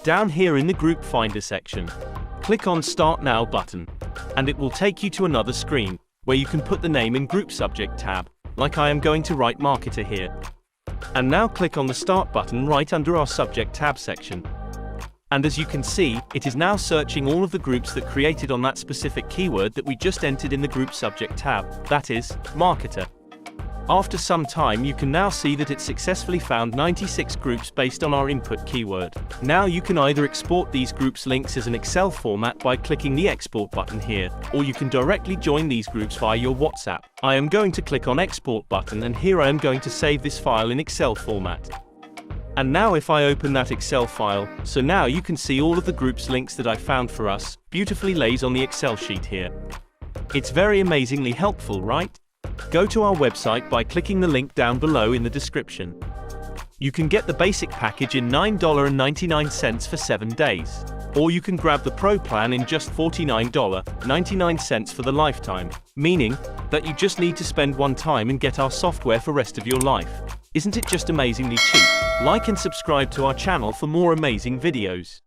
Down here in the Group Finder section, click on Start Now button, and it will take you to another screen, where you can put the name in Group Subject tab, like I am going to write Marketer here. And now click on the Start button right under our Subject tab section. And as you can see, it is now searching all of the groups that created on that specific keyword that we just entered in the Group Subject tab, that is, Marketer. After some time you can now see that it successfully found 96 groups based on our input keyword. Now you can either export these groups links as an Excel format by clicking the Export button here, or you can directly join these groups via your WhatsApp. I am going to click on Export button, and here I am going to save this file in Excel format. And now if I open that Excel file, so now you can see all of the groups links that I found for us, beautifully lays on the Excel sheet here. It's very amazingly helpful, right? Go to our website by clicking the link down below in the description. You can get the basic package in $9.99 for 7 days. Or you can grab the Pro plan in just $49.99 for the lifetime, meaning that you just need to spend one time and get our software for rest of your life. Isn't it just amazingly cheap? Like and subscribe to our channel for more amazing videos.